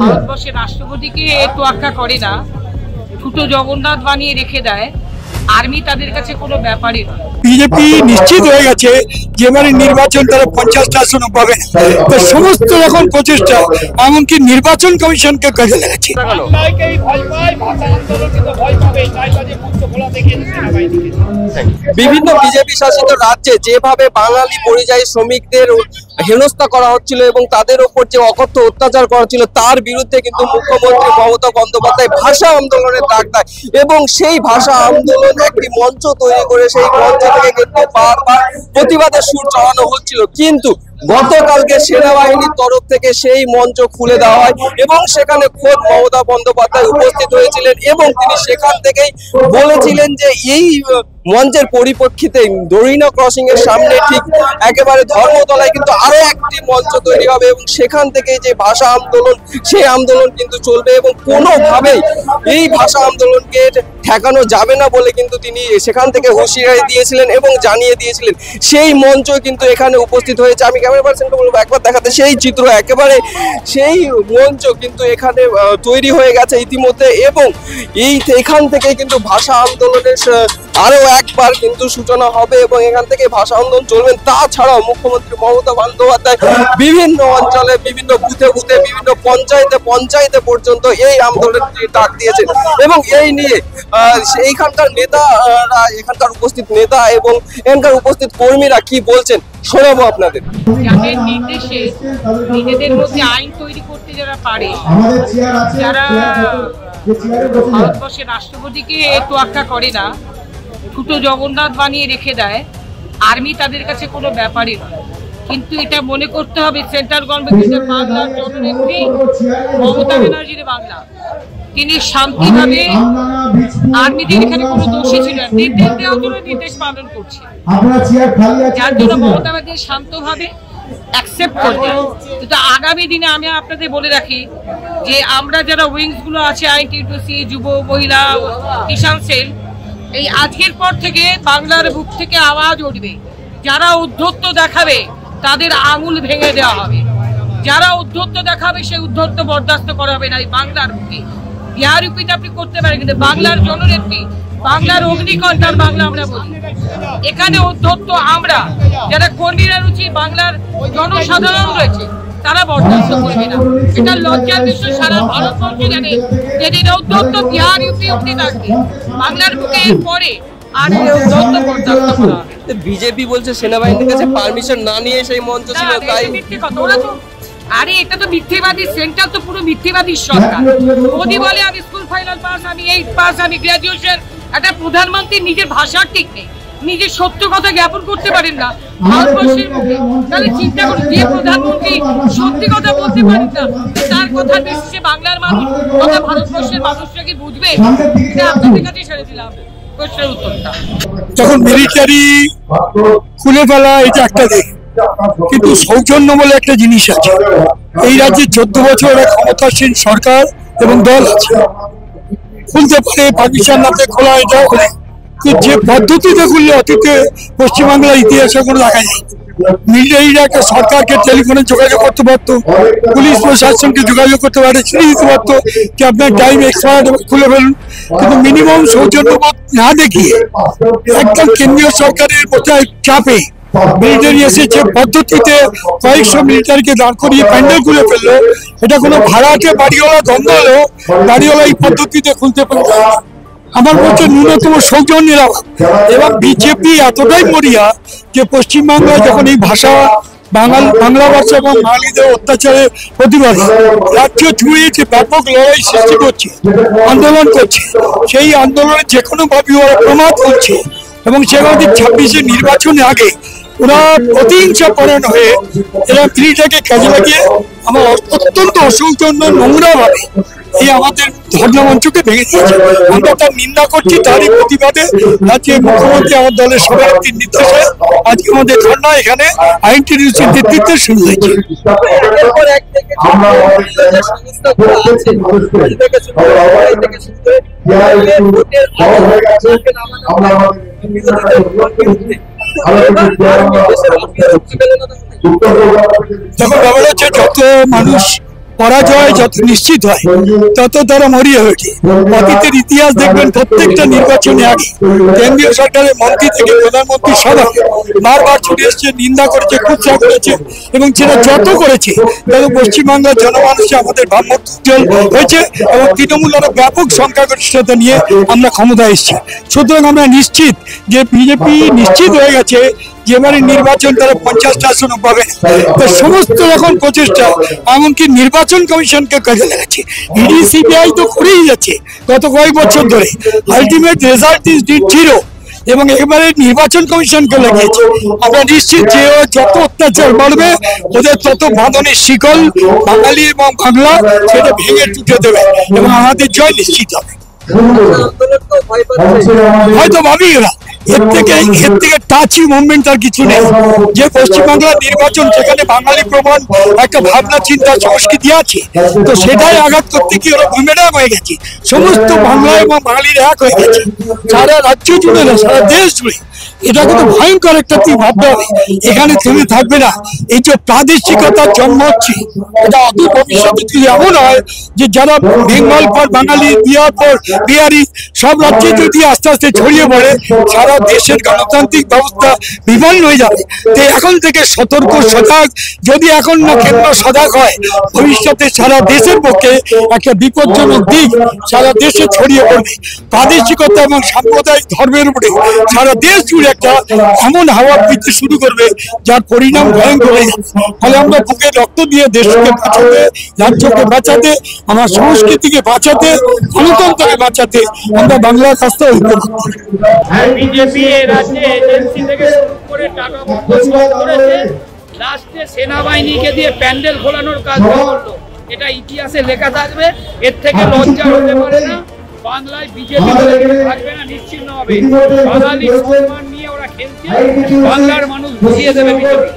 ভারতবর্ষের রাষ্ট্রপতিকে তোয়াক্কা করে না, ছোট জগন্নাথ বানিয়ে রেখে দেয়। আর্মি তাদের কাছে কোনো ব্যাপারই নয়। বিজেপি নিশ্চিত হয়ে গেছে যে এবারে নির্বাচন তারা 50টা আসন পাবে। তো সমস্ত রকম প্রচেষ্টা, এমনকি নির্বাচন কমিশনকে কাজে লাগাচ্ছে। বিভিন্ন বিজেপি শাসিত রাজ্যে যেভাবে বাঙালি পরিযায়ী শ্রমিকদের হেনস্থা করা হচ্ছিল এবং তাদের উপর যে অকথ্য অত্যাচার করা হচ্ছিল, তার বিরুদ্ধে কিন্তু মুখ্যমন্ত্রী মমতা বন্দ্যোপাধ্যায় ভাষা আন্দোলনের ডাক দেয় এবং সেই ভাষা আন্দোলন একটি মঞ্চ তৈরি করে সেই মঞ্চ থেকে কিন্তু বারবার প্রতিবাদের সুর চড়ানো হচ্ছিল। কিন্তু গতকালকে সেনাবাহিনীর তরফ থেকে সেই মঞ্চ খুলে দেওয়া হয় এবং সেখানে খোদ মমতা বন্দ্যোপাধ্যায় উপস্থিত হয়েছিলেন এবং তিনি সেখান থেকেই বলেছিলেন যে এই মঞ্চের পরিপ্রেক্ষিতে দরিনা ক্রসিং এর সামনে ঠিক একেবারে ধর্মতলায় কিন্তু আরো একটি মঞ্চ তৈরি হবে এবং সেখান থেকে যে ভাষা আন্দোলন, সেই আন্দোলন কিন্তু চলবে এবং কোনোভাবেই এই ভাষা আন্দোলনকে ঠেকানো যাবে না বলে কিন্তু তিনি সেখান থেকে হুঁশিয়ারি দিয়েছিলেন এবং জানিয়ে দিয়েছিলেন। সেই মঞ্চ কিন্তু এখানে উপস্থিত হয়েছে। আমি ক্যামেরা পার্সনকে বলবো একবার দেখাতে সেই চিত্র, একেবারে সেই মঞ্চ কিন্তু এখানে তৈরি হয়ে গেছে ইতিমধ্যে এবং এখান থেকে কিন্তু ভাষা আন্দোলনের আরো একবার কিন্তু সূচনা হবে এবং এখান থেকে ভাষা আন্দোলন চলবেন। তাছাড়াও মুখ্যমন্ত্রী মমতা বন্দ্যোপাধ্যায় বিভিন্ন অঞ্চলে, বিভিন্ন বুথে বুথে, বিভিন্ন পঞ্চায়েতে পর্যন্ত এই আন্দোলনটি ডাক দিয়েছেন এবং এই নিয়ে এইখানকার নেতারা, এখানকার উপস্থিত নেতা এবং এখানকার উপস্থিত কর্মীরা কি বলছেন শোনাবো আপনাদের। যাদের নির্দেশে নিজেদের মধ্যে আইন তৈরি করতে যারা পারে, যারা ভারতবর্ষের রাষ্ট্রপতিকে তোয়াক্কা করে না, ছোট জগন্নাথ বানিয়ে রেখে দেয়, আর্মি তাদের কাছে কোনো ব্যাপারই নয়। কিন্তু এটা মনে করতে হবে সেন্ট্রাল গভর্নমেন্টের বাংলার জননেত্রী মমতা ব্যানার্জির বাংলা, তিনি শান্তিভাবে, আর্মিদের এখানে কোনো দোষী ছিল না, নির্দেশ দেওয়ার জন্য নির্দেশ পালন করছে, যার জন্য মমতা ব্যানার্জি শান্তভাবে অ্যাকসেপ্ট করবে। কিন্তু আগামী দিনে আমি আপনাদের বলে রাখি যে আমরা যারা উইংস গুলো আছে, আইনটিটিউসি, যুব, মহিলা, কিষাণ সেল, এই আজকের পর থেকে বাংলার বুক থেকে আওয়াজ উঠবে। যারা উদ্ধত্ত দেখাবে তাদের আঙুল ভেঙে দেওয়া হবে, যারা উদ্ধত্ত দেখাবে সেই উদ্ধত্ত বরদাস্ত করা হবে না এই বাংলার বুকে। বিহার ইউপিতে আপনি করতে পারেন, কিন্তু বাংলার জননেত্রী, বাংলার অগ্নিকন্ঠার বাংলা আমরা বলি, এখানে উদ্ধত্ত আমরা যারা কর্মীরা রয়েছি, বাংলার জনসাধারণ রয়েছে, তারা বরদাস্ত করবে না। এটা লজ্জার বিষয়, সারা ভারতবর্ষ জানে যে এটা উদ্ধত্ত বিহার ইউপি অব্দি থাকবে, বাংলার বুকে এর পরে আর উদ্ধত্ত বরদাস্ত করা হবে। বিজেপি বলছে সেনাবাহিনীর কাছে পারমিশন না নিয়ে সেই মঞ্চ ছিল, তাই মিথ্যে কথা। ওরা তো, আরে এটা তো মিথ্যেবাদী, সেন্ট্রাল তো পুরো মিথ্যেবাদী সরকার। মোদি বলে আমি স্কুল ফাইনাল পাস, আমি 8 পাস, আমি গ্রাজুয়েশন। একটা প্রধানমন্ত্রী নিজের ভাষার ঠিক নেই, নিজের সত্য কথা জ্ঞাপন করতে পারেন না ভারতবর্ষের মুখে। তাহলে চিন্তা করুন, যে প্রধানমন্ত্রী সত্যি কথা বলতে পারেন না, তার কথা বেশি বাংলার মানুষ কথা ভারতবর্ষের মানুষরা কি বুঝবে? এটা আপনাদের কাছে ছেড়ে দিলাম প্রশ্নের উত্তরটা। যখন মিলিটারি খুলে ফেলা, এটা একটা দিক, কিন্তু সৌজন্য বলে একটা জিনিস আছে। এই রাজ্যে 14 বছর ক্ষমতাসীন সরকার এবং দল আছে, খুলতে পারে, পাকিস্তান নাতে খোলা, এটাও খোলে, যে পদ্ধতিতে খুললে অতীতে পশ্চিমবাংলার ইতিহাসে কোনো দেখা যায়। মিলিটারিরা একটা সরকারকে টেলিফোনে যোগাযোগ করতে পারতো, পুলিশ প্রশাসনকে যোগাযোগ করতে পারে, ছিঁড়ে দিতে পারতো যে আপনার টাইম এক্সপায়ার্ড, খুলে ফেলুন। কিন্তু মিনিমাম সৌজন্যবোধ না দেখিয়ে একদম কেন্দ্রীয় সরকারের বোঝায় চাপে মিলিটারি এসে যে পদ্ধতিতে কয়েকশো মিলিটারিকে দাঁড় করিয়ে প্যান্ডেল খুলে ফেললো, এটা কোনো ভাড়াটে বাড়িওয়ালা দ্বন্দ্ব হলেও বাড়িওয়ালা এই পদ্ধতিতে খুলতে পারবে। আমার বলছে ন্যূনতম সৌজন্যের অভাব। এবং বিজেপি এতটাই মরিয়া যে পশ্চিমবাংলায় যখন এই ভাষা, বাংলা ভাষা এবং বাঙালিদের অত্যাচারের প্রতিবাদে রাজ্য জুড়ে যে ব্যাপক লড়াই সৃষ্টি করছে, আন্দোলন করছে, সেই আন্দোলনে যে কোনো ভাবে ওরা প্রমাদ করছে এবং সেখানে 26-এর নির্বাচনের আগে ওরা প্রতিহিংসা পরায়ণ হয়ে এরা মিলিটারিকে কাজে লাগিয়ে আমার অত্যন্ত অসৌজন্য নোংরা ভাবে এই আমাদের ধর্মমঞ্চকে ভেঙে দিয়েছে। আমরা তার নিন্দা করছি। তারই প্রতিবাদে আজকে মুখ্যমন্ত্রী আমার দলের সভাপতির নির্দেশে আজকে আমাদের ধর্ণা এখানে আইনটিটিউসির নেতৃত্বে শুরু হয়েছে। যখন ব্যাপার হচ্ছে, যত মানুষ পরাজয় যত নিশ্চিত হয় তত তারা মরিয়া ওঠে। অতীতের ইতিহাস দেখবেন, প্রত্যেকটা নির্বাচনে আগে কেন্দ্রীয় সরকারের মন্ত্রী থেকে প্রধানমন্ত্রী সবাই বারবার ছুটে এসছে, নিন্দা করেছে, কুৎসা করেছে এবং সেটা যত করেছে তত পশ্চিমবাংলার জনমানুষে আমাদের ভাবমূর্তি উজ্জ্বল হয়েছে এবং তৃণমূল আরো ব্যাপক সংখ্যাগরিষ্ঠতা নিয়ে আমরা ক্ষমতায় এসেছি। সুতরাং আমরা নিশ্চিত যে বিজেপি নিশ্চিত হয়ে গেছে যে এবারে নির্বাচন তারা 50টা আসনও পাবে না। তো সমস্ত রকম প্রচেষ্টা, এমনকি নির্বাচন কমিশনকে কাজে লাগাচ্ছে। ইডি সিবিআই তো করেই যাচ্ছে গত কয়েক বছর ধরে, আলটিমেট রেজাল্ট ইজ জিরো এবং এবারে নির্বাচন কমিশনকে লাগিয়েছে। আমরা নিশ্চিত যে যত অত্যাচার বাড়বে ওদের তত বাঁধনের শিকল বাঙালি এবং বাংলা সেটা ভেঙে টুটে দেবে এবং আমাদের জয় নিশ্চিত হবে। হয়তো ভাবি এরা এর থেকে টাচি মুভমেন্ট আর কিছু নেই। যে পশ্চিমবাংলার নির্বাচন, সেখানে বাঙালি প্রমাণ একটা ভাবনা চিন্তা সংস্কৃতি আছে, তো সেটাই আঘাত করতে গিয়ে ওরা বুমেরাং হয়ে গেছে। সমস্ত বাংলা এবং বাঙালির এক হয়ে গেছে, সারা রাজ্য জুড়ে না, সারা দেশ জুড়ে। এটা কিন্তু ভয়ঙ্কর একটা তুই ভাবতে হবে, এখানে তুমি থাকবে না। এই যে প্রাদেশিকতার জন্ম হচ্ছে, এটা অদূর ভবিষ্যতে যদি এমন হয় যে যারা বেঙ্গল পর বাঙালি, বিহার পর বিহারি সব রাজ্যে যদি আস্তে আস্তে ছড়িয়ে পড়ে, সারা দেশের গণতান্ত্রিক ব্যবস্থা বিপন্ন হয়ে যাবে। তো এখন থেকে সতর্ক সজাগ, যদি এখন না কেন্দ্র সজাগ হয়, ভবিষ্যতে সারা দেশের পক্ষে একটা বিপজ্জনক দিক সারা দেশে ছড়িয়ে পড়বে। প্রাদেশিকতা এবং সাম্প্রদায়িক ধর্মের উপরে সারা দেশ জুড়ে একটা এমন হাওয়া বইতে শুরু করবে যার পরিণাম ভয়ঙ্কর হয়ে যাবে। ফলে আমরা বুকে রক্ত দিয়ে দেশকে বাঁচাতে, রাজ্যকে বাঁচাতে, আমার সংস্কৃতিকে বাঁচাতে, গণতন্ত্রকে বাঁচাতে আমরা বাংলার কাছে ঐক্যবদ্ধ। বিজেপি রাজ্যে এজেন্সি থেকে শুরু করে টাকা বন্ধ করেছে, লাস্টে সেনাবাহিনীকে দিয়ে প্যান্ডেল খোলানোর কাজ করলো। এটা ইতিহাসে লেখা থাকবে, এর থেকে লজ্জা হতে পারে না। বাংলায় বিজেপি থাকবে না, নিশ্চিন্ন হবে। বাঙালি সম্মান নিয়ে ওরা খেলছে, বাংলার মানুষ বুঝিয়ে দেবে বিজেপি।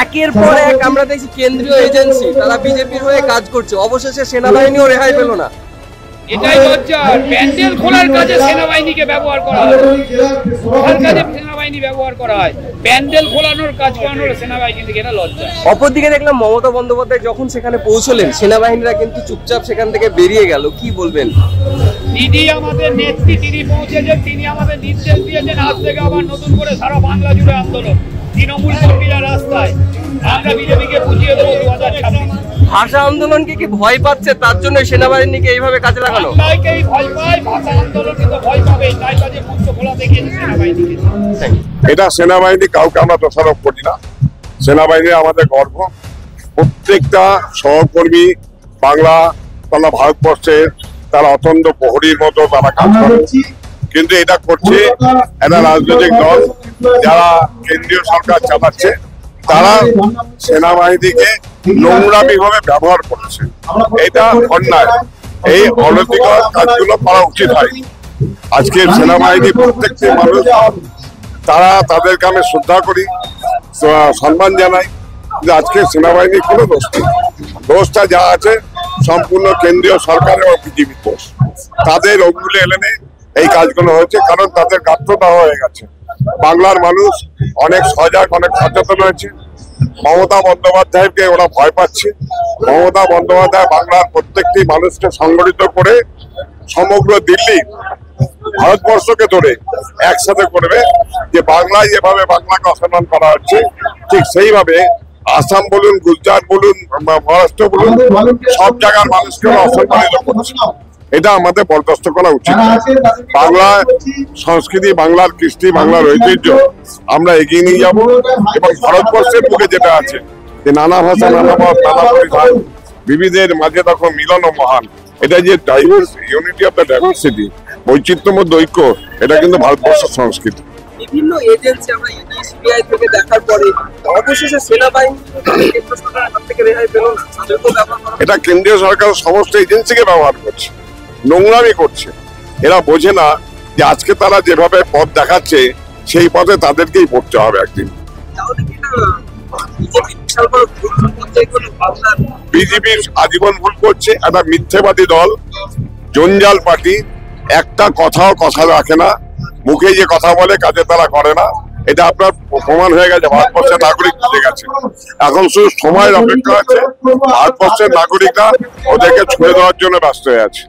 একের পর এক আমরা দেখছি কেন্দ্রীয় এজেন্সি তারা বিজেপির হয়ে কাজ করছে, অবশেষে সেনাবাহিনীও রেহাই পেল না। এটাই লজ্জা। প্যান্ডেল খোলার কাজে সেনাবাহিনীকে ব্যবহার করা হয়, সেনাবাহিনী ব্যবহার করা হয়, প্যান্ডেল খোলানোর কাজ করানোর সেনাবাহিনী থেকে, এটা লজ্জা। অপরদিকে দেখলাম মমতা বন্দ্যোপাধ্যায় যখন সেখানে পৌঁছলেন, সেনাবাহিনীরা কিন্তু চুপচাপ সেখান থেকে বেরিয়ে গেল। কি বলবেন? দিদি আমাদের নেত্রী, তিনি পৌঁছেছেন, তিনি আমাদের নির্দেশ দিয়েছেন আজ থেকে আবার নতুন করে সারা বাংলা জুড়ে আন্দোলন, তৃণমূল কর্মীরা রাস্তায়, আমরা বিজেপিকে বুঝিয়ে দেবো 2026। ভাষা আন্দোলনকে কি ভয় পাচ্ছে, তার জন্য সেনাবাহিনীকে এইভাবে কাজে লাগানো? ভয় পায়, ভাষা আন্দোলনকে তো ভয় পাবে, তাই কাজে মঞ্চ খোলা দেখিয়েছে সেনাবাহিনীকে। এটা সেনাবাহিনী কাউকে আমরা দোষারোপ করি না, সেনাবাহিনী আমাদের গর্ব। প্রত্যেকটা সহকর্মী বাংলা তথা ভারতবর্ষের তারা অত্যন্ত প্রহরীর মতো তারা কাজ করে, কিন্তু এটা করছে একটা রাজনৈতিক দল যারা কেন্দ্রীয় সরকার চালাচ্ছে, তারা সেনাবাহিনীকে নোংরামি ভাবে ব্যবহার করছে। এটা অন্যায়, এই অনৈতিক কাজগুলো করা উচিত হয়। আজকে সেনাবাহিনী প্রত্যেকটি মানুষ তারা তাদেরকে আমি শ্রদ্ধা করি, সম্মান জানাই, যে আজকে সেনাবাহিনী কোনো দোষ নেই। দোষটা যা আছে সম্পূর্ণ কেন্দ্রীয় সরকার এবং বিজেপির দোষ। তাদের অঙ্গুলে এলেনে এই কাজগুলো হয়েছে, কারণ তাদের গাত্রতা হয়ে গেছে। বাংলার মানুষ অনেক সজাগ, অনেক সচেতন হয়েছে। মমতা বন্দ্যোপাধ্যায়কে ওরা ভয় পাচ্ছে। মমতা বন্দ্যোপাধ্যায় বাংলার প্রত্যেকটি মানুষকে সংগঠিত করে সমগ্র দিল্লি, ভারতবর্ষকে ধরে একসাথে করবে, যে বাংলায় যেভাবে বাংলাকে অসম্মান করা হচ্ছে, ঠিক সেইভাবে আসাম বলুন, গুজরাট বলুন, মহারাষ্ট্র বলুন, সব জায়গার মানুষকে অসম্মানিত করছে। এটা আমাদের বরদাস্ত করা উচিত। বাংলার সংস্কৃতি, বাংলার কৃষ্টি, বাংলার ঐতিহ্য আমরা এগিয়ে নিয়ে যাব এবং ভারতবর্ষের বুকে যেটা আছে যে নানা ভাষা, নানা মত, নানা পরিধান, বিবিধের মাঝে তখন মিলন ও মহান, এটা যে diverse unity of the diversity, বৈচিত্র্যের মধ্যে ঐক্য, এটা কিন্তু ভারতবর্ষের সংস্কৃতি। বিভিন্ন এজেন্সি আমরা ইডি সিবিআই থেকে দেখার পরে অবশেষে সেনাবাহিনী কেন্দ্র সরকারের হাত থেকে রেহাই পেল না, তাদেরকেও ব্যবহার করা। এটা কেন্দ্রীয় সরকার সমস্ত এজেন্সিকে ব্যবহার করছে, নোংরামি করছে। এরা বোঝে না যে আজকে তারা যেভাবে পথ দেখাচ্ছে সেই পথে তাদেরকেই পড়তে হবে একদিন। বিজেপি আজীবন ভুল করছে, একটা মিথ্যেবাদী দল, জঞ্জাল পার্টি, একটা কথাও কথা রাখে না, মুখে যে কথা বলে কাজে তারা করে না। এটা আপনার প্রমাণ হয়ে গেছে, ভারতবর্ষের নাগরিক বুঝে গেছে। এখন শুধু সময়ের অপেক্ষা আছে, ভারতবর্ষের নাগরিকরা ওদেরকে ছুড়ে দেওয়ার জন্য ব্যস্ত হয়ে আছে।